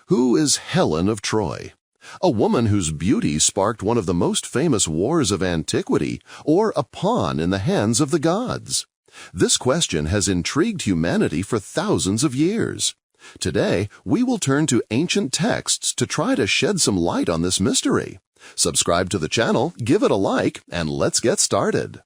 Who is Helen of Troy? A woman whose beauty sparked one of the most famous wars of antiquity, or a pawn in the hands of the gods? This question has intrigued humanity for thousands of years. Today, we will turn to ancient texts to try to shed some light on this mystery. Subscribe to the channel, give it a like, and let's get started.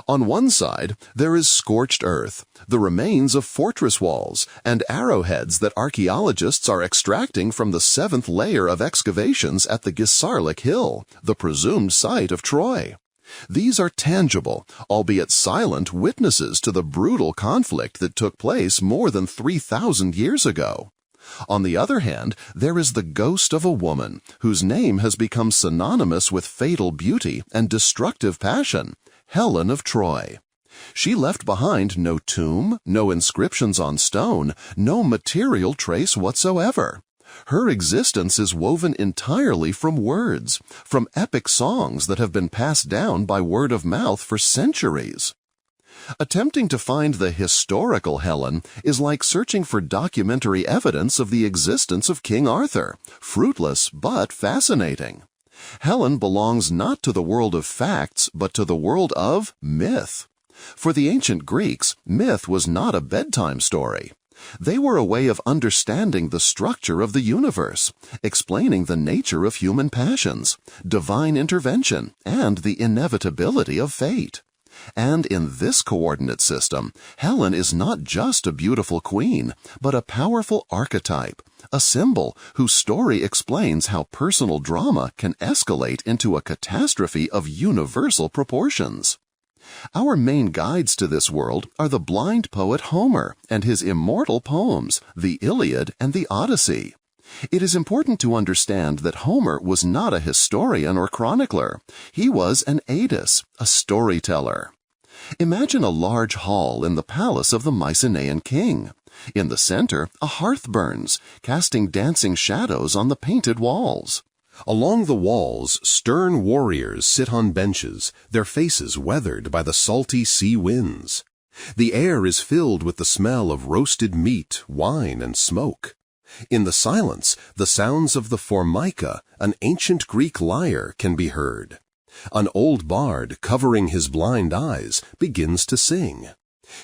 On one side, there is scorched earth, the remains of fortress walls, and arrowheads that archaeologists are extracting from the 7th layer of excavations at the Gisarlik Hill, the presumed site of Troy. These are tangible, albeit silent, witnesses to the brutal conflict that took place more than 3,000 years ago. On the other hand, there is the ghost of a woman whose name has become synonymous with fatal beauty and destructive passion, Helen of Troy. She left behind no tomb, no inscriptions on stone, no material trace whatsoever. Her existence is woven entirely from words, from epic songs that have been passed down by word of mouth for centuries. Attempting to find the historical Helen is like searching for documentary evidence of the existence of King Arthur, fruitless but fascinating. Helen belongs not to the world of facts, but to the world of myth. For the ancient Greeks, myth was not a bedtime story. They were a way of understanding the structure of the universe, explaining the nature of human passions, divine intervention, and the inevitability of fate. And in this coordinate system, Helen is not just a beautiful queen, but a powerful archetype, a symbol whose story explains how personal drama can escalate into a catastrophe of universal proportions. Our main guides to this world are the blind poet Homer and his immortal poems, the Iliad and the Odyssey. It is important to understand that Homer was not a historian or chronicler. He was an Aedis, a storyteller. Imagine a large hall in the palace of the Mycenaean king. In the center, a hearth burns, casting dancing shadows on the painted walls. Along the walls, stern warriors sit on benches, their faces weathered by the salty sea winds. The air is filled with the smell of roasted meat, wine, and smoke. In the silence, the sounds of the formica, an ancient Greek lyre, can be heard. An old bard, covering his blind eyes, begins to sing.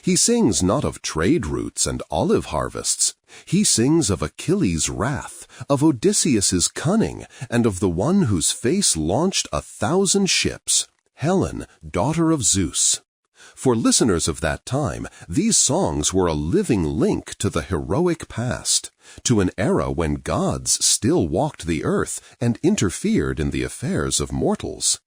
He sings not of trade routes and olive harvests. He sings of Achilles' wrath, of Odysseus' cunning, and of the one whose face launched 1,000 ships, Helen, daughter of Zeus. For listeners of that time, these songs were a living link to the heroic past, to an era when gods still walked the earth and interfered in the affairs of mortals.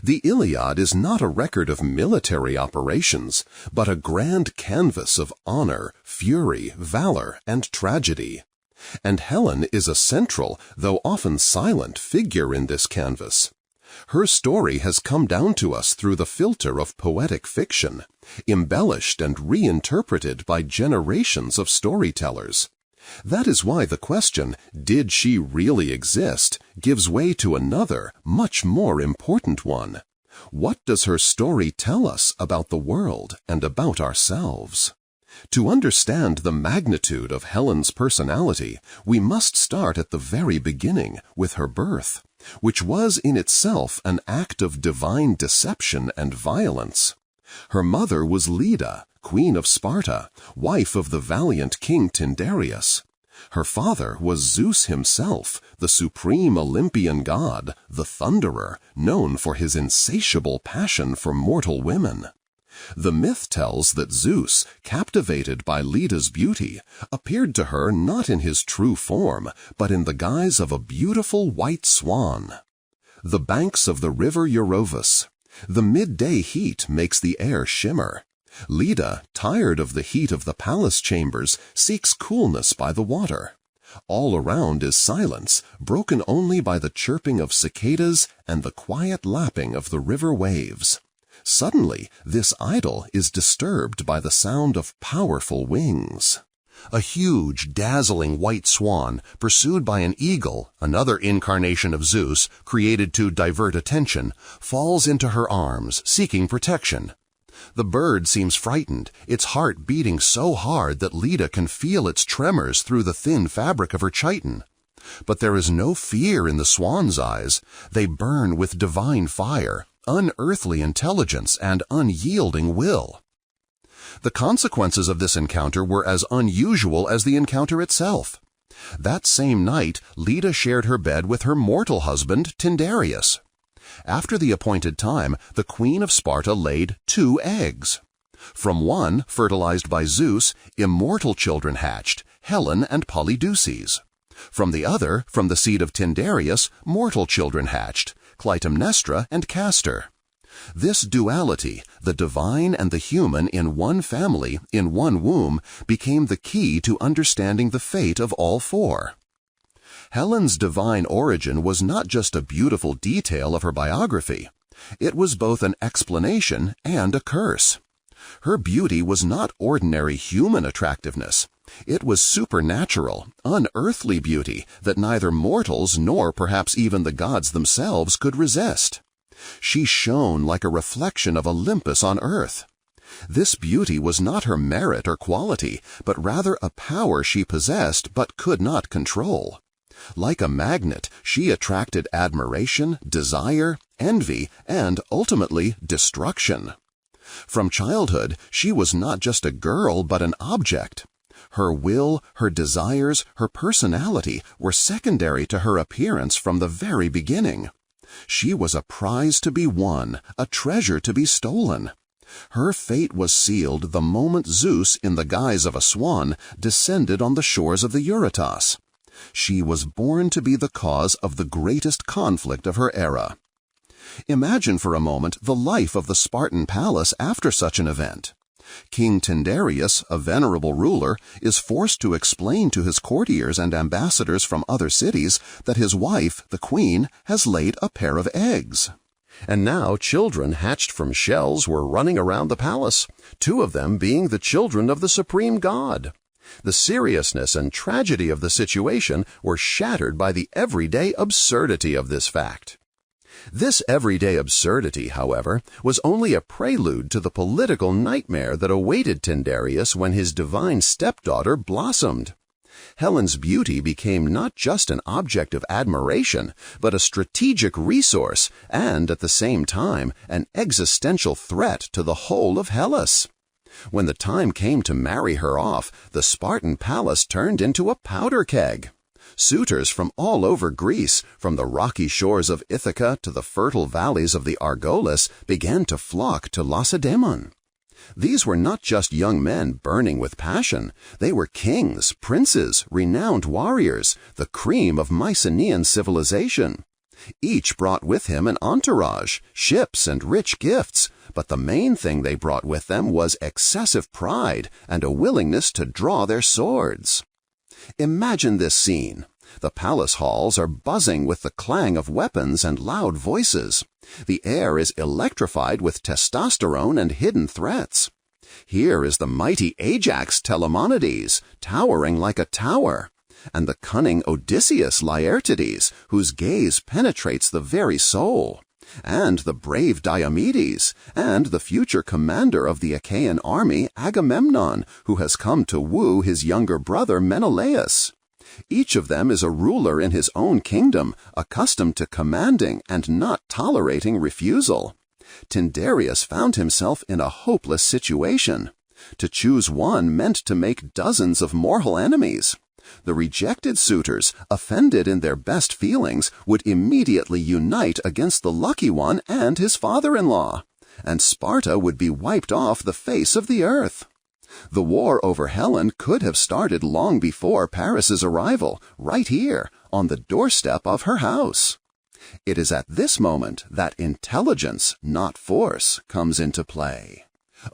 The Iliad is not a record of military operations, but a grand canvas of honor, fury, valor, and tragedy. And Helen is a central, though often silent, figure in this canvas. Her story has come down to us through the filter of poetic fiction, embellished and reinterpreted by generations of storytellers. That is why the question, did she really exist, gives way to another, much more important one. What does her story tell us about the world and about ourselves? To understand the magnitude of Helen's personality, we must start at the very beginning, with her birth, which was in itself an act of divine deception and violence. Her mother was Leda, queen of Sparta, wife of the valiant king Tyndareus. Her father was Zeus himself, the supreme Olympian god, the Thunderer, known for his insatiable passion for mortal women. The myth tells that Zeus, captivated by Leda's beauty, appeared to her not in his true form, but in the guise of a beautiful white swan. The banks of the river Eurovus. The midday heat makes the air shimmer. Leda, tired of the heat of the palace chambers, seeks coolness by the water. All around is silence, broken only by the chirping of cicadas and the quiet lapping of the river waves. Suddenly, this idyll is disturbed by the sound of powerful wings. A huge, dazzling white swan, pursued by an eagle, another incarnation of Zeus, created to divert attention, falls into her arms, seeking protection. The bird seems frightened, its heart beating so hard that Leda can feel its tremors through the thin fabric of her chiton. But there is no fear in the swan's eyes. They burn with divine fire, unearthly intelligence, and unyielding will. The consequences of this encounter were as unusual as the encounter itself. That same night, Leda shared her bed with her mortal husband, Tyndareus. After the appointed time, the queen of Sparta laid 2 eggs. From one, fertilized by Zeus, immortal children hatched, Helen and Polydeuces. From the other, from the seed of Tyndareus, mortal children hatched, Clytemnestra and Castor. This duality, the divine and the human in one family, in one womb, became the key to understanding the fate of all 4. Helen's divine origin was not just a beautiful detail of her biography. It was both an explanation and a curse. Her beauty was not ordinary human attractiveness. It was supernatural, unearthly beauty that neither mortals nor perhaps even the gods themselves could resist. She shone like a reflection of Olympus on earth. This beauty was not her merit or quality, but rather a power she possessed but could not control. Like a magnet, she attracted admiration, desire, envy, and ultimately destruction. From childhood, she was not just a girl but an object. Her will, her desires, her personality were secondary to her appearance from the very beginning. She was a prize to be won, a treasure to be stolen. Her fate was sealed the moment Zeus, in the guise of a swan, descended on the shores of the Eurotas. She was born to be the cause of the greatest conflict of her era. Imagine for a moment the life of the Spartan palace after such an event. King Tyndareus, a venerable ruler, is forced to explain to his courtiers and ambassadors from other cities that his wife, the queen, has laid a pair of eggs. And now children hatched from shells were running around the palace, 2 of them being the children of the supreme god. The seriousness and tragedy of the situation were shattered by the everyday absurdity of this fact. This everyday absurdity, however, was only a prelude to the political nightmare that awaited Tyndareus when his divine stepdaughter blossomed. Helen's beauty became not just an object of admiration, but a strategic resource and, at the same time, an existential threat to the whole of Hellas. When the time came to marry her off, the Spartan palace turned into a powder keg. Suitors from all over Greece, from the rocky shores of Ithaca to the fertile valleys of the Argolis, began to flock to Lacedaemon. These were not just young men burning with passion. They were kings, princes, renowned warriors, the cream of Mycenaean civilization. Each brought with him an entourage, ships, and rich gifts, but the main thing they brought with them was excessive pride and a willingness to draw their swords. Imagine this scene. The palace halls are buzzing with the clang of weapons and loud voices. The air is electrified with testosterone and hidden threats. Here is the mighty Ajax Telamonides, towering like a tower, and the cunning Odysseus Laertides, whose gaze penetrates the very soul, and the brave Diomedes, and the future commander of the Achaean army, Agamemnon, who has come to woo his younger brother Menelaus. Each of them is a ruler in his own kingdom, accustomed to commanding and not tolerating refusal. Tyndareus found himself in a hopeless situation. To choose one meant to make dozens of mortal enemies. The rejected suitors, offended in their best feelings, would immediately unite against the lucky one and his father-in-law, and Sparta would be wiped off the face of the earth. The war over Helen could have started long before Paris's arrival, right here, on the doorstep of her house. It is at this moment that intelligence, not force, comes into play.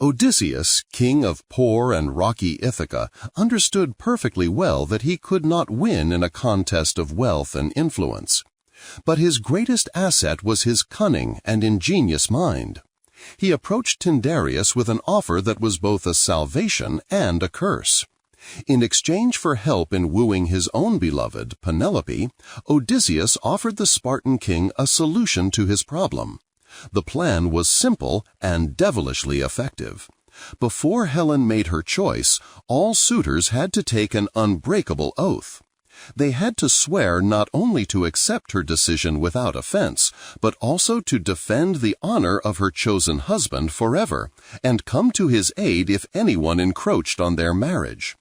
Odysseus, king of poor and rocky Ithaca, understood perfectly well that he could not win in a contest of wealth and influence. But his greatest asset was his cunning and ingenious mind. He approached Tyndareus with an offer that was both a salvation and a curse. In exchange for help in wooing his own beloved, Penelope, Odysseus offered the Spartan king a solution to his problem. The plan was simple and devilishly effective. Before Helen made her choice, all suitors had to take an unbreakable oath. They had to swear not only to accept her decision without offense, but also to defend the honor of her chosen husband forever, and come to his aid if anyone encroached on their marriage.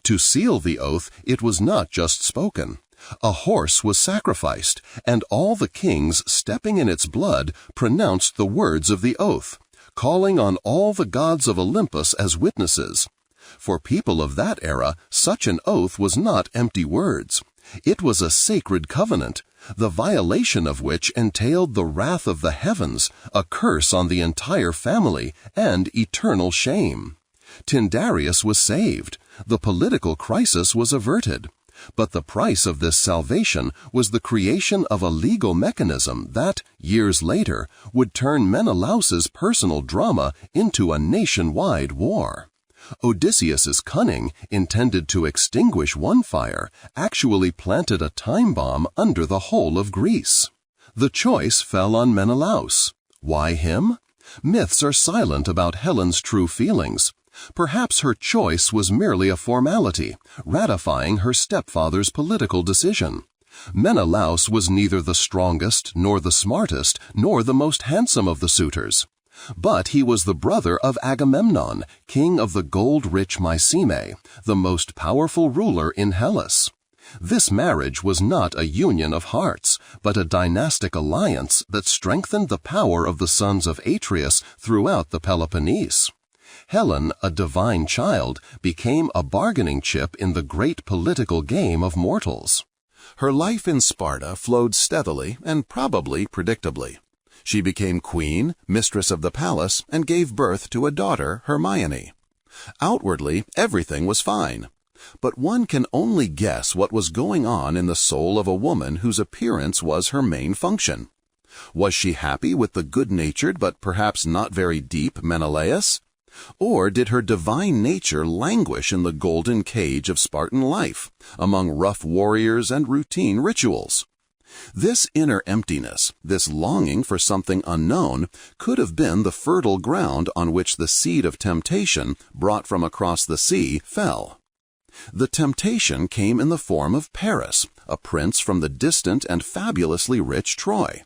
To seal the oath, it was not just spoken. A horse was sacrificed, and all the kings, stepping in its blood, pronounced the words of the oath, calling on all the gods of Olympus as witnesses. For people of that era, such an oath was not empty words. It was a sacred covenant, the violation of which entailed the wrath of the heavens, a curse on the entire family, and eternal shame. Tyndareus was saved. The political crisis was averted. But the price of this salvation was the creation of a legal mechanism that, years later, would turn Menelaus's personal drama into a nationwide war. Odysseus's cunning, intended to extinguish one fire, actually planted a time bomb under the whole of Greece. The choice fell on Menelaus. Why him? Myths are silent about Helen's true feelings. Perhaps her choice was merely a formality, ratifying her stepfather's political decision. Menelaus was neither the strongest, nor the smartest, nor the most handsome of the suitors. But he was the brother of Agamemnon, king of the gold-rich Mycenae, the most powerful ruler in Hellas. This marriage was not a union of hearts, but a dynastic alliance that strengthened the power of the sons of Atreus throughout the Peloponnese. Helen, a divine child, became a bargaining chip in the great political game of mortals. Her life in Sparta flowed steadily and probably predictably. She became queen, mistress of the palace, and gave birth to a daughter, Hermione. Outwardly, everything was fine. But one can only guess what was going on in the soul of a woman whose appearance was her main function. Was she happy with the good-natured but perhaps not very deep Menelaus? Or did her divine nature languish in the golden cage of Spartan life, among rough warriors and routine rituals? This inner emptiness, this longing for something unknown, could have been the fertile ground on which the seed of temptation, brought from across the sea, fell. The temptation came in the form of Paris, a prince from the distant and fabulously rich Troy.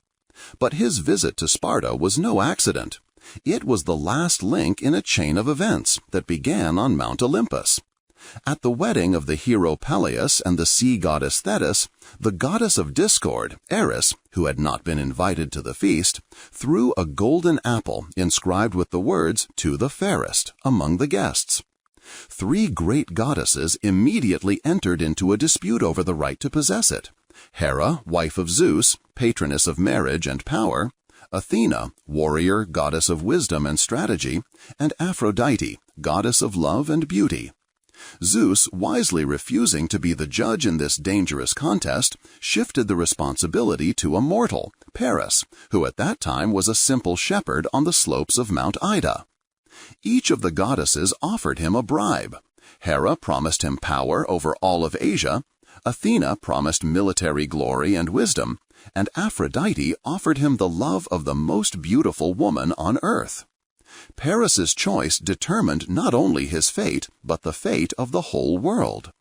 But his visit to Sparta was no accident. It was the last link in a chain of events that began on Mount Olympus. At the wedding of the hero Peleus and the sea goddess Thetis, the goddess of discord, Eris, who had not been invited to the feast, threw a golden apple inscribed with the words, "To the fairest," among the guests. 3 great goddesses immediately entered into a dispute over the right to possess it. Hera, wife of Zeus, patroness of marriage and power; Athena, warrior, goddess of wisdom and strategy; and Aphrodite, goddess of love and beauty. Zeus, wisely refusing to be the judge in this dangerous contest, shifted the responsibility to a mortal, Paris, who at that time was a simple shepherd on the slopes of Mount Ida. Each of the goddesses offered him a bribe. Hera promised him power over all of Asia, Athena promised military glory and wisdom, and Aphrodite offered him the love of the most beautiful woman on earth. Paris's choice determined not only his fate, but the fate of the whole world.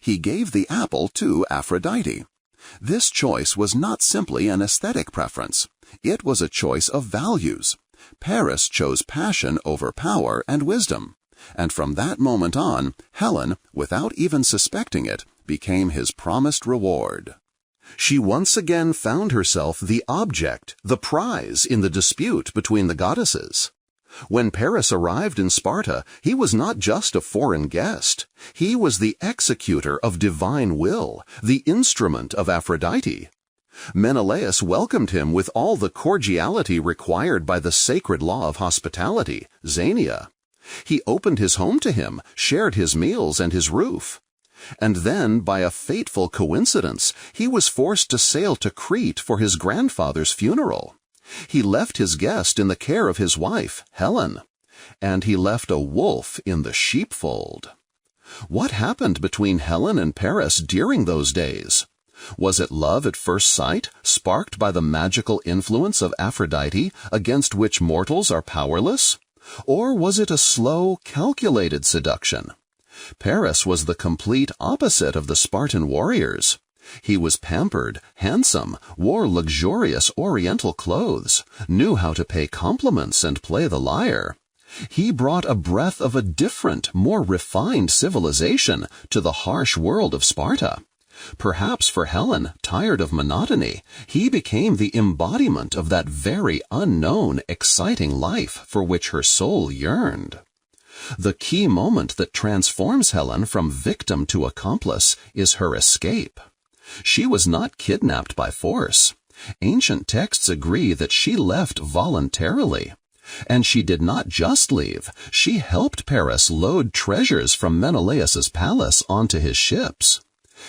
He gave the apple to Aphrodite. This choice was not simply an aesthetic preference. It was a choice of values. Paris chose passion over power and wisdom. And from that moment on, Helen, without even suspecting it, became his promised reward. She once again found herself the object, the prize in the dispute between the goddesses. When Paris arrived in Sparta, he was not just a foreign guest. He was the executor of divine will, the instrument of Aphrodite. Menelaus welcomed him with all the cordiality required by the sacred law of hospitality, xenia. He opened his home to him, shared his meals and his roof. And then, by a fateful coincidence, he was forced to sail to Crete for his grandfather's funeral. He left his guest in the care of his wife, Helen, and he left a wolf in the sheepfold. What happened between Helen and Paris during those days? Was it love at first sight, sparked by the magical influence of Aphrodite, against which mortals are powerless? Or was it a slow, calculated seduction? Paris was the complete opposite of the Spartan warriors. He was pampered, handsome, wore luxurious oriental clothes, knew how to pay compliments and play the lyre. He brought a breath of a different, more refined civilization to the harsh world of Sparta. Perhaps for Helen, tired of monotony, he became the embodiment of that very unknown, exciting life for which her soul yearned. The key moment that transforms Helen from victim to accomplice is her escape. She was not kidnapped by force. Ancient texts agree that she left voluntarily. And she did not just leave. She helped Paris load treasures from Menelaus's palace onto his ships.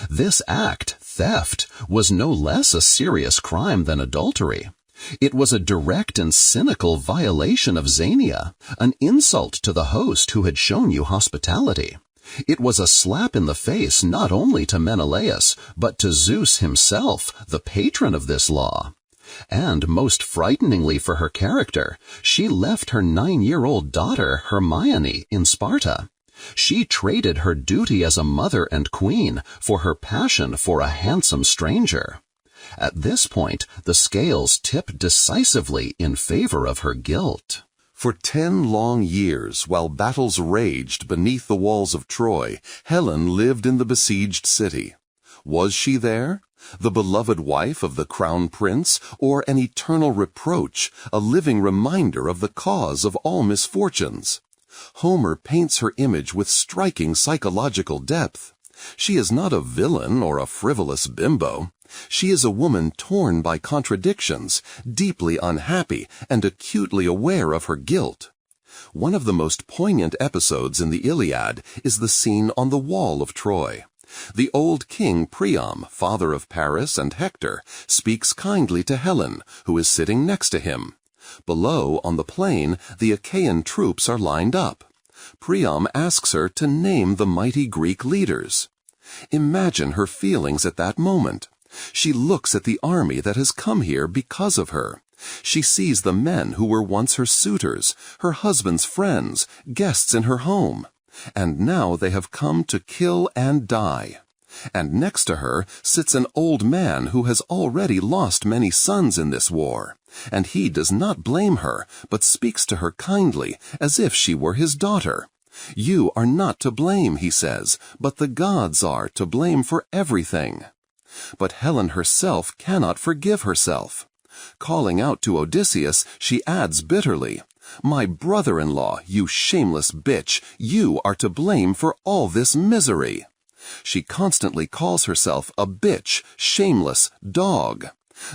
This act, theft, was no less a serious crime than adultery. It was a direct and cynical violation of Xenia, an insult to the host who had shown you hospitality. It was a slap in the face not only to Menelaus, but to Zeus himself, the patron of this law. And most frighteningly for her character, she left her 9-year-old daughter, Hermione, in Sparta. She traded her duty as a mother and queen for her passion for a handsome stranger. At this point, the scales tip decisively in favor of her guilt. For 10 long years, while battles raged beneath the walls of Troy, Helen lived in the besieged city. Was she there, the beloved wife of the crown prince, or an eternal reproach, a living reminder of the cause of all misfortunes? Homer paints her image with striking psychological depth. She is not a villain or a frivolous bimbo. She is a woman torn by contradictions, deeply unhappy, and acutely aware of her guilt. One of the most poignant episodes in the Iliad is the scene on the wall of Troy. The old king Priam, father of Paris and Hector, speaks kindly to Helen, who is sitting next to him. Below, on the plain, the Achaean troops are lined up. Priam asks her to name the mighty Greek leaders. Imagine her feelings at that moment. She looks at the army that has come here because of her. She sees the men who were once her suitors, her husband's friends, guests in her home. And now they have come to kill and die. And next to her sits an old man who has already lost many sons in this war. And he does not blame her, but speaks to her kindly, as if she were his daughter. You are not to blame, he says, but the gods are to blame for everything. But Helen herself cannot forgive herself. Calling out to Odysseus, she adds bitterly, "My brother-in-law, you shameless bitch, you are to blame for all this misery." She constantly calls herself a bitch, shameless, dog.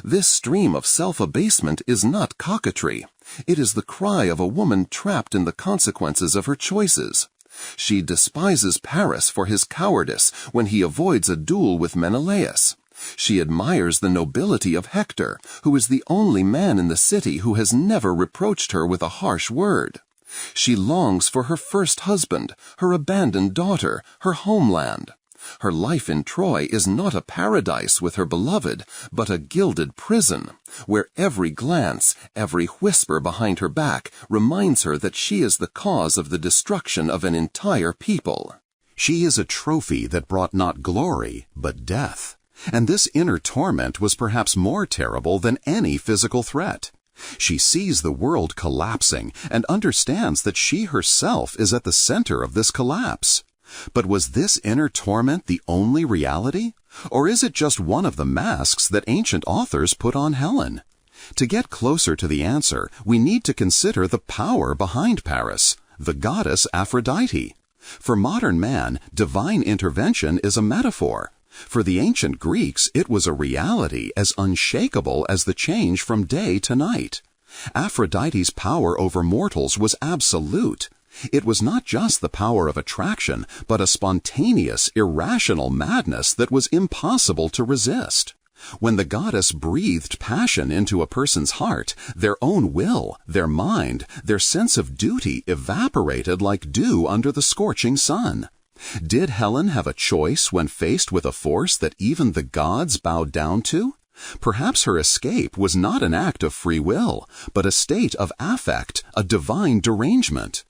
This stream of self-abasement is not coquetry. It is the cry of a woman trapped in the consequences of her choices. She despises Paris for his cowardice when he avoids a duel with Menelaus. She admires the nobility of Hector, who is the only man in the city who has never reproached her with a harsh word. She longs for her first husband, her abandoned daughter, her homeland. Her life in Troy is not a paradise with her beloved, but a gilded prison, where every glance, every whisper behind her back reminds her that she is the cause of the destruction of an entire people. She is a trophy that brought not glory, but death. And this inner torment was perhaps more terrible than any physical threat. She sees the world collapsing and understands that she herself is at the center of this collapse. But was this inner torment the only reality? Or is it just one of the masks that ancient authors put on Helen? To get closer to the answer, we need to consider the power behind Paris, the goddess Aphrodite. For modern man, divine intervention is a metaphor. For the ancient Greeks, it was a reality as unshakable as the change from day to night. Aphrodite's power over mortals was absolute. It was not just the power of attraction, but a spontaneous, irrational madness that was impossible to resist. When the goddess breathed passion into a person's heart, their own will, their mind, their sense of duty evaporated like dew under the scorching sun. Did Helen have a choice when faced with a force that even the gods bowed down to? Perhaps her escape was not an act of free will, but a state of affect, a divine derangement.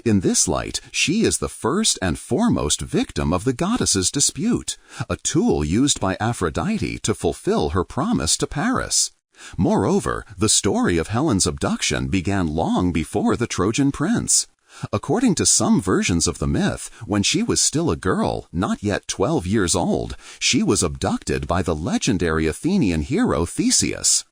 In this light, she is the first and foremost victim of the goddess's dispute, a tool used by Aphrodite to fulfill her promise to Paris. Moreover, the story of Helen's abduction began long before the Trojan prince. According to some versions of the myth, when she was still a girl, not yet 12 years old, she was abducted by the legendary Athenian hero Theseus.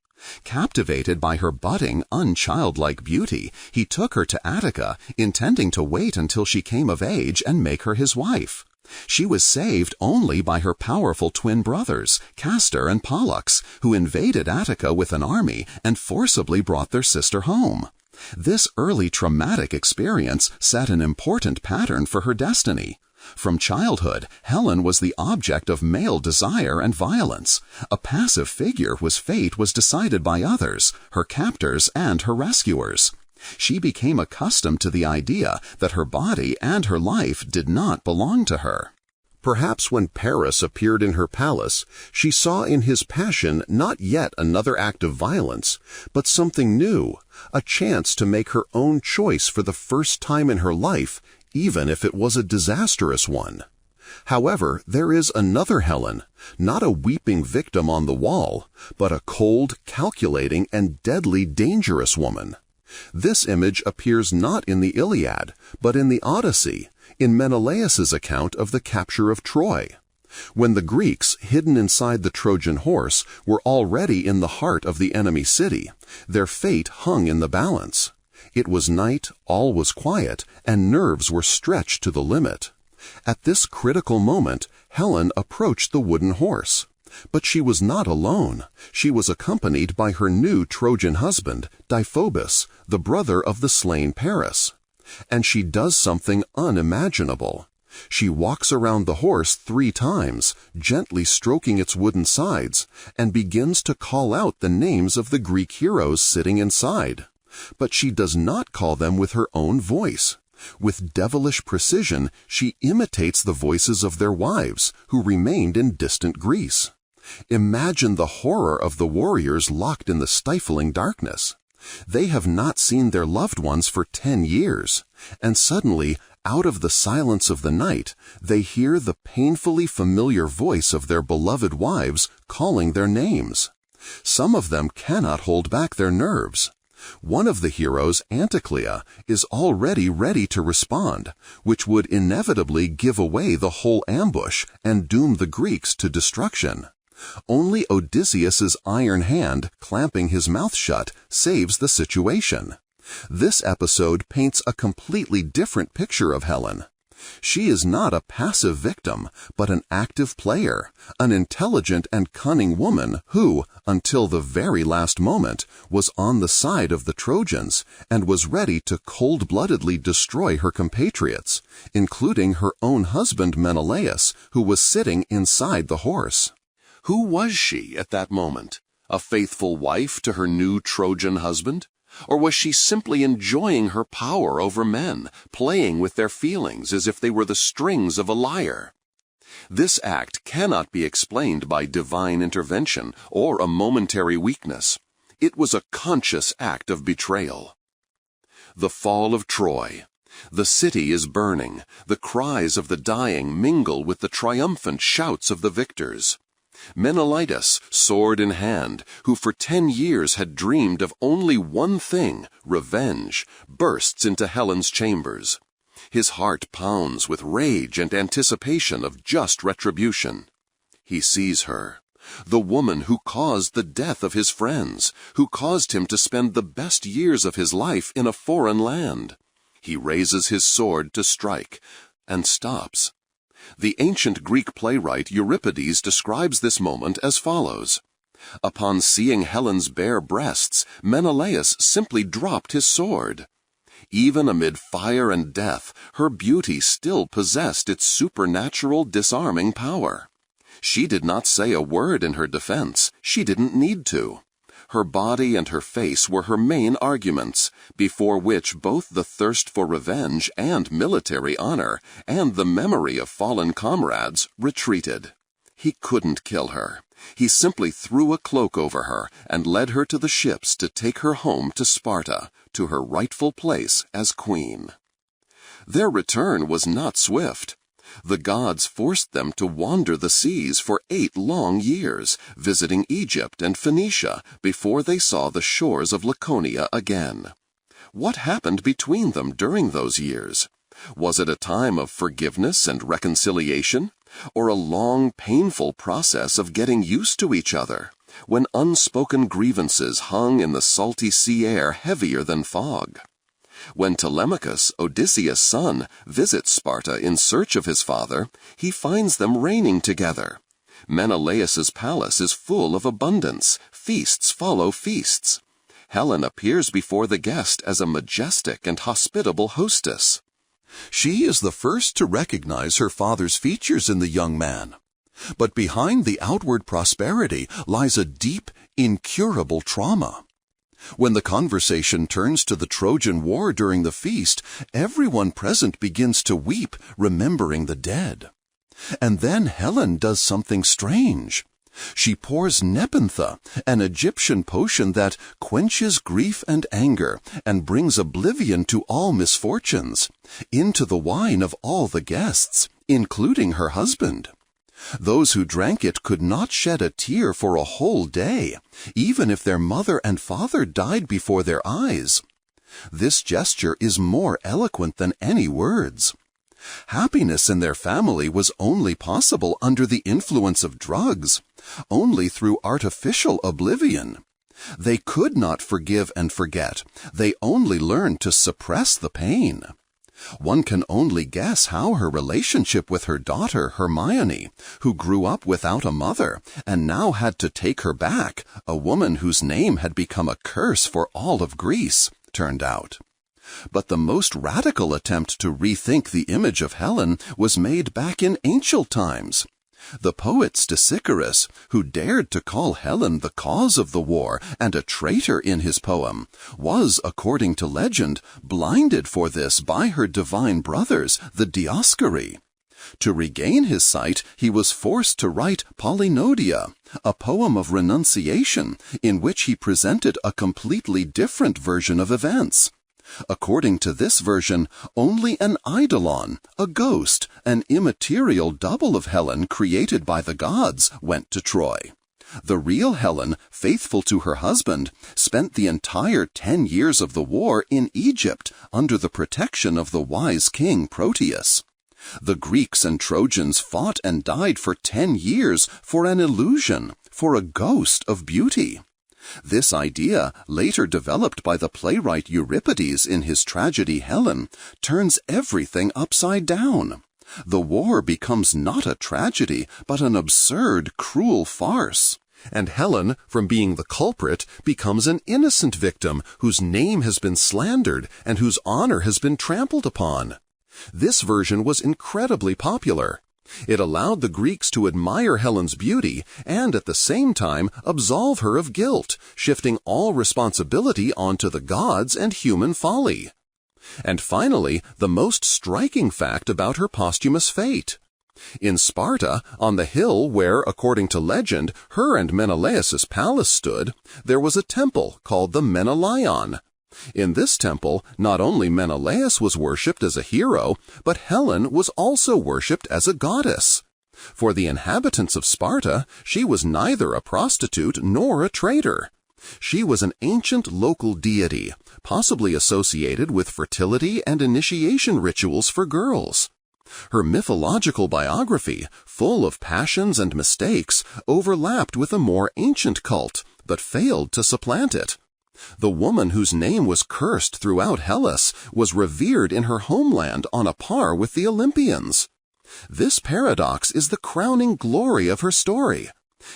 Captivated by her budding, unchildlike beauty, he took her to Attica, intending to wait until she came of age and make her his wife. She was saved only by her powerful twin brothers, Castor and Pollux, who invaded Attica with an army and forcibly brought their sister home. This early traumatic experience set an important pattern for her destiny. From childhood, Helen was the object of male desire and violence. A passive figure whose fate was decided by others, her captors and her rescuers. She became accustomed to the idea that her body and her life did not belong to her. Perhaps when Paris appeared in her palace, she saw in his passion not yet another act of violence, but something new, a chance to make her own choice for the first time in her life, even if it was a disastrous one. However, there is another Helen, not a weeping victim on the wall, but a cold, calculating, and deadly dangerous woman. This image appears not in the Iliad, but in the Odyssey, in Menelaus's account of the capture of Troy. When the Greeks, hidden inside the Trojan horse, were already in the heart of the enemy city, their fate hung in the balance. It was night, all was quiet, and nerves were stretched to the limit. At this critical moment, Helen approached the wooden horse. But she was not alone. She was accompanied by her new Trojan husband, Deiphobus, the brother of the slain Paris. And she does something unimaginable. She walks around the horse 3 times, gently stroking its wooden sides, and begins to call out the names of the Greek heroes sitting inside. But she does not call them with her own voice. With devilish precision, she imitates the voices of their wives, who remained in distant Greece. Imagine the horror of the warriors locked in the stifling darkness. They have not seen their loved ones for 10 years, and suddenly, out of the silence of the night, they hear the painfully familiar voice of their beloved wives calling their names. Some of them cannot hold back their nerves. One of the heroes, Anticlea, is already ready to respond, which would inevitably give away the whole ambush and doom the Greeks to destruction. Only Odysseus's iron hand, clamping his mouth shut, saves the situation. This episode paints a completely different picture of Helen. She is not a passive victim, but an active player, an intelligent and cunning woman who, until the very last moment, was on the side of the Trojans and was ready to cold-bloodedly destroy her compatriots, including her own husband Menelaus, who was sitting inside the horse. Who was she at that moment? A faithful wife to her new Trojan husband? Or was she simply enjoying her power over men, playing with their feelings as if they were the strings of a lyre? This act cannot be explained by divine intervention or a momentary weakness. It was a conscious act of betrayal. The fall of Troy. The city is burning. The cries of the dying mingle with the triumphant shouts of the victors. Menelaus, sword in hand, who for 10 years had dreamed of only one thing, revenge, bursts into Helen's chambers. His heart pounds with rage and anticipation of just retribution. He sees her, the woman who caused the death of his friends, who caused him to spend the best years of his life in a foreign land. He raises his sword to strike, and stops. The ancient Greek playwright Euripides describes this moment as follows. Upon seeing Helen's bare breasts, Menelaus simply dropped his sword. Even amid fire and death, her beauty still possessed its supernatural disarming power. She did not say a word in her defense. She didn't need to. Her body and her face were her main arguments, before which both the thirst for revenge and military honor and the memory of fallen comrades retreated. He couldn't kill her. He simply threw a cloak over her and led her to the ships to take her home to Sparta, to her rightful place as queen. Their return was not swift. The gods forced them to wander the seas for 8 long years, visiting Egypt and Phoenicia before they saw the shores of Laconia again. What happened between them during those years? Was it a time of forgiveness and reconciliation, or a long, painful process of getting used to each other, when unspoken grievances hung in the salty sea air heavier than fog? When Telemachus, Odysseus' son, visits Sparta in search of his father, he finds them reigning together. Menelaus's palace is full of abundance. Feasts follow feasts. Helen appears before the guest as a majestic and hospitable hostess. She is the first to recognize her father's features in the young man. But behind the outward prosperity lies a deep, incurable trauma. When the conversation turns to the Trojan War during the feast, everyone present begins to weep, remembering the dead. And then Helen does something strange. She pours Nepenthe, an Egyptian potion that quenches grief and anger and brings oblivion to all misfortunes, into the wine of all the guests, including her husband. Those who drank it could not shed a tear for a whole day, even if their mother and father died before their eyes. This gesture is more eloquent than any words. Happiness in their family was only possible under the influence of drugs, only through artificial oblivion. They could not forgive and forget. They only learned to suppress the pain. One can only guess how her relationship with her daughter, Hermione, who grew up without a mother and now had to take her back, a woman whose name had become a curse for all of Greece, turned out. But the most radical attempt to rethink the image of Helen was made back in ancient times. The poet Stesichorus, who dared to call Helen the cause of the war and a traitor in his poem, was, according to legend, blinded for this by her divine brothers, the Dioscuri. To regain his sight, he was forced to write Polynodia, a poem of renunciation, in which he presented a completely different version of events. According to this version, only an eidolon, a ghost, an immaterial double of Helen created by the gods, went to Troy. The real Helen, faithful to her husband, spent the entire 10 years of the war in Egypt under the protection of the wise king Proteus. The Greeks and Trojans fought and died for 10 years for an illusion, for a ghost of beauty. This idea, later developed by the playwright Euripides in his tragedy Helen, turns everything upside down. The war becomes not a tragedy, but an absurd, cruel farce. And Helen, from being the culprit, becomes an innocent victim whose name has been slandered and whose honor has been trampled upon. This version was incredibly popular. It allowed the Greeks to admire Helen's beauty and at the same time absolve her of guilt, shifting all responsibility onto the gods and human folly. And finally, the most striking fact about her posthumous fate. In Sparta, on the hill where, according to legend, her and Menelaus's palace stood, there was a temple called the Menelaion. In this temple, not only Menelaus was worshipped as a hero, but Helen was also worshipped as a goddess. For the inhabitants of Sparta, she was neither a prostitute nor a traitor. She was an ancient local deity, possibly associated with fertility and initiation rituals for girls. Her mythological biography, full of passions and mistakes, overlapped with a more ancient cult, but failed to supplant it. The woman whose name was cursed throughout Hellas was revered in her homeland on a par with the Olympians. This paradox is the crowning glory of her story.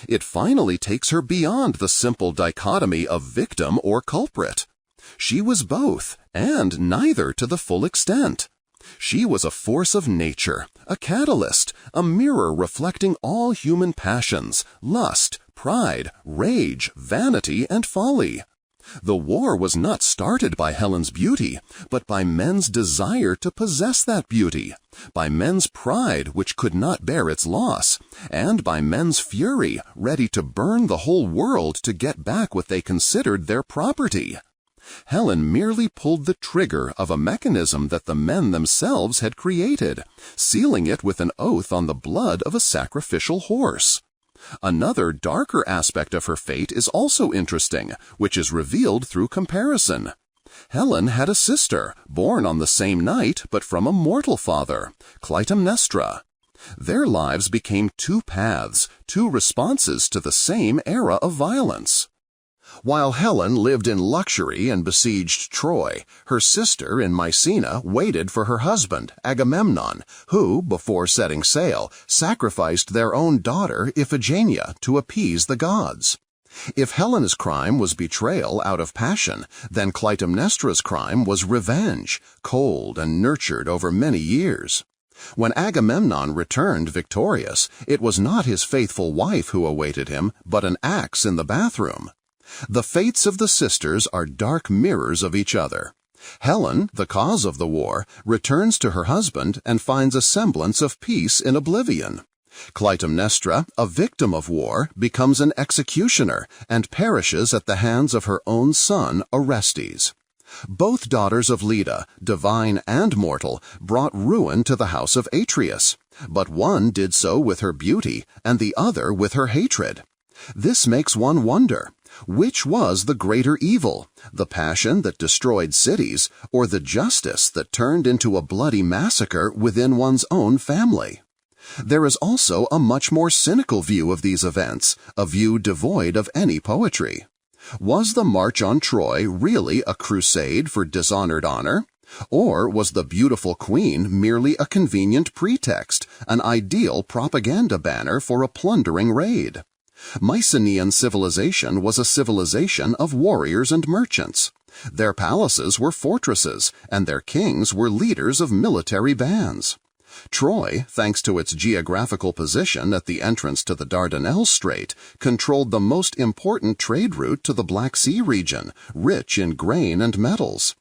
It finally takes her beyond the simple dichotomy of victim or culprit. She was both, and neither to the full extent. She was a force of nature, a catalyst, a mirror reflecting all human passions, lust, pride, rage, vanity, and folly. The war was not started by Helen's beauty, but by men's desire to possess that beauty, by men's pride which could not bear its loss, and by men's fury ready to burn the whole world to get back what they considered their property. Helen merely pulled the trigger of a mechanism that the men themselves had created, sealing it with an oath on the blood of a sacrificial horse. Another darker aspect of her fate is also interesting, which is revealed through comparison. Helen had a sister, born on the same night but from a mortal father, Clytemnestra. Their lives became two paths, two responses to the same era of violence. While Helen lived in luxury and besieged Troy, her sister in Mycenae waited for her husband, Agamemnon, who, before setting sail, sacrificed their own daughter, Iphigenia, to appease the gods. If Helen's crime was betrayal out of passion, then Clytemnestra's crime was revenge, cold and nurtured over many years. When Agamemnon returned victorious, it was not his faithful wife who awaited him, but an axe in the bathroom. The fates of the sisters are dark mirrors of each other. Helen, the cause of the war, returns to her husband and finds a semblance of peace in oblivion. Clytemnestra, a victim of war, becomes an executioner and perishes at the hands of her own son, Orestes. Both daughters of Leda, divine and mortal, brought ruin to the house of Atreus, but one did so with her beauty and the other with her hatred. This makes one wonder, which was the greater evil, the passion that destroyed cities, or the justice that turned into a bloody massacre within one's own family? There is also a much more cynical view of these events, a view devoid of any poetry. Was the march on Troy really a crusade for dishonored honor? Or was the beautiful queen merely a convenient pretext, an ideal propaganda banner for a plundering raid? Mycenaean civilization was a civilization of warriors and merchants. Their palaces were fortresses, and their kings were leaders of military bands. Troy, thanks to its geographical position at the entrance to the Dardanelles Strait, controlled the most important trade route to the Black Sea region, rich in grain and metals.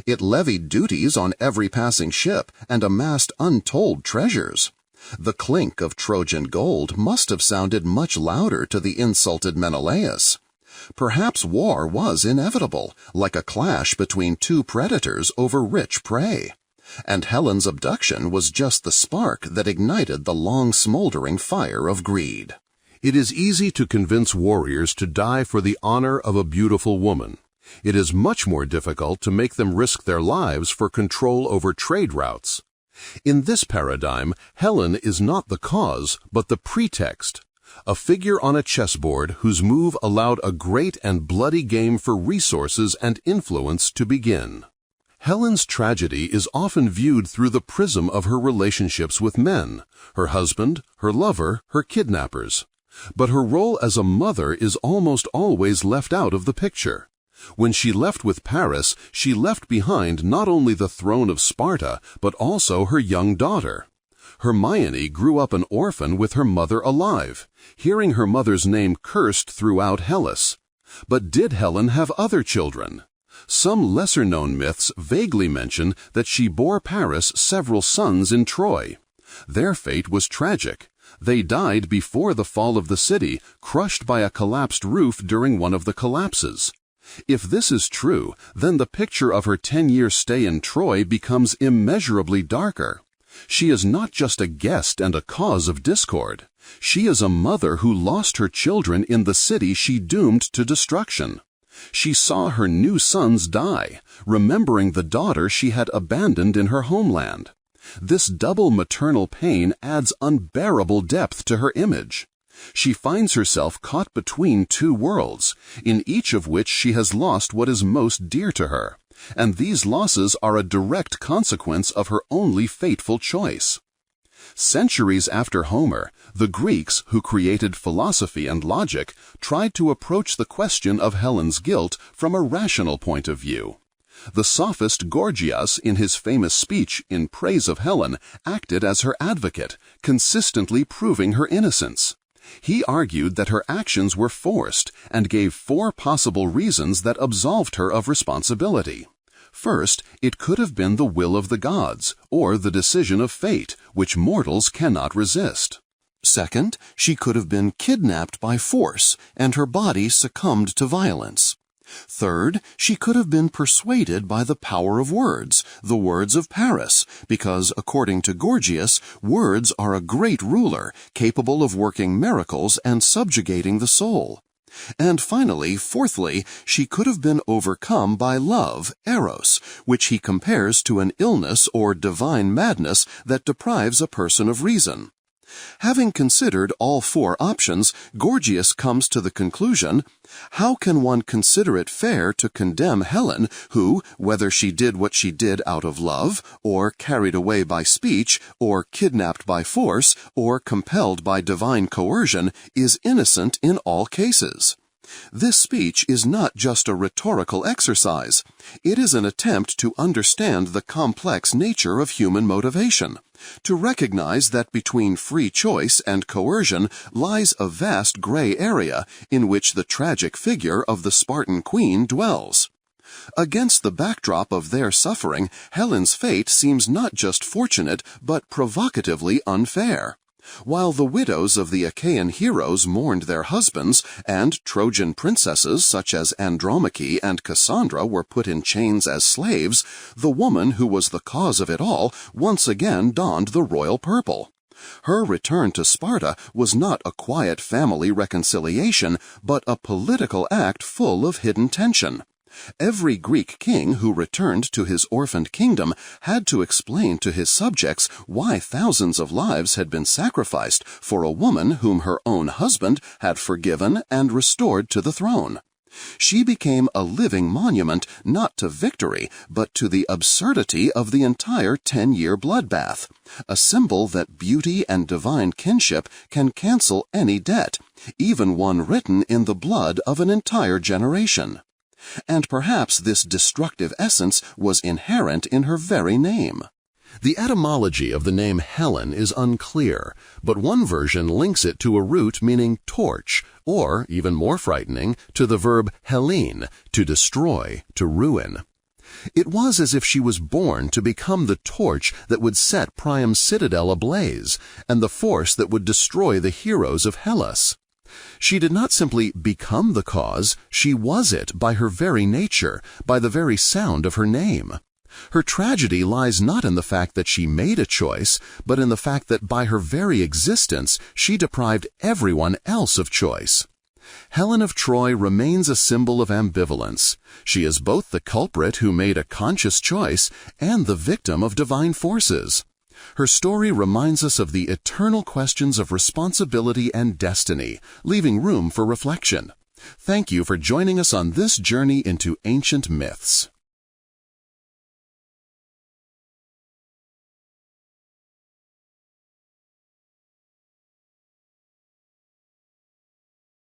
It levied duties on every passing ship and amassed untold treasures. The clink of Trojan gold must have sounded much louder to the insulted Menelaus. Perhaps war was inevitable, like a clash between two predators over rich prey. And Helen's abduction was just the spark that ignited the long-smoldering fire of greed. It is easy to convince warriors to die for the honor of a beautiful woman. It is much more difficult to make them risk their lives for control over trade routes. In this paradigm, Helen is not the cause, but the pretext, a figure on a chessboard whose move allowed a great and bloody game for resources and influence to begin. Helen's tragedy is often viewed through the prism of her relationships with men, her husband, her lover, her kidnappers. But her role as a mother is almost always left out of the picture. When she left with Paris, she left behind not only the throne of Sparta, but also her young daughter. Hermione grew up an orphan with her mother alive, hearing her mother's name cursed throughout Hellas. But did Helen have other children? Some lesser-known myths vaguely mention that she bore Paris several sons in Troy. Their fate was tragic. They died before the fall of the city, crushed by a collapsed roof during one of the collapses. If this is true, then the picture of her 10-year stay in Troy becomes immeasurably darker. She is not just a guest and a cause of discord. She is a mother who lost her children in the city she doomed to destruction. She saw her new sons die, remembering the daughter she had abandoned in her homeland. This double maternal pain adds unbearable depth to her image. She finds herself caught between two worlds, in each of which she has lost what is most dear to her, and these losses are a direct consequence of her only fateful choice. Centuries after Homer, the Greeks, who created philosophy and logic, tried to approach the question of Helen's guilt from a rational point of view. The sophist Gorgias, in his famous speech in praise of Helen, acted as her advocate, consistently proving her innocence. He argued that her actions were forced and gave 4 possible reasons that absolved her of responsibility. First, it could have been the will of the gods, or the decision of fate, which mortals cannot resist. Second, she could have been kidnapped by force, and her body succumbed to violence. Third, she could have been persuaded by the power of words, the words of Paris, because, according to Gorgias, words are a great ruler, capable of working miracles and subjugating the soul. And finally, fourthly, she could have been overcome by love, eros, which he compares to an illness or divine madness that deprives a person of reason. Having considered all four options, Gorgias comes to the conclusion, how can one consider it fair to condemn Helen, who, whether she did what she did out of love, or carried away by speech, or kidnapped by force, or compelled by divine coercion, is innocent in all cases? This speech is not just a rhetorical exercise. It is an attempt to understand the complex nature of human motivation, to recognize that between free choice and coercion lies a vast gray area in which the tragic figure of the Spartan queen dwells. Against the backdrop of their suffering, Helen's fate seems not just fortunate, but provocatively unfair. While the widows of the Achaean heroes mourned their husbands, and Trojan princesses such as Andromache and Cassandra were put in chains as slaves, the woman who was the cause of it all once again donned the royal purple. Her return to Sparta was not a quiet family reconciliation, but a political act full of hidden tension. Every Greek king who returned to his orphaned kingdom had to explain to his subjects why thousands of lives had been sacrificed for a woman whom her own husband had forgiven and restored to the throne. She became a living monument not to victory, but to the absurdity of the entire 10-year bloodbath, a symbol that beauty and divine kinship can cancel any debt, even one written in the blood of an entire generation. And perhaps this destructive essence was inherent in her very name. The etymology of the name Helen is unclear, but one version links it to a root meaning torch, or, even more frightening, to the verb Helene, to destroy, to ruin. It was as if she was born to become the torch that would set Priam's citadel ablaze, and the force that would destroy the heroes of Hellas. She did not simply become the cause, she was it by her very nature, by the very sound of her name. Her tragedy lies not in the fact that she made a choice, but in the fact that by her very existence she deprived everyone else of choice. Helen of Troy remains a symbol of ambivalence. She is both the culprit who made a conscious choice and the victim of divine forces. Her story reminds us of the eternal questions of responsibility and destiny, leaving room for reflection. Thank you for joining us on this journey into ancient myths.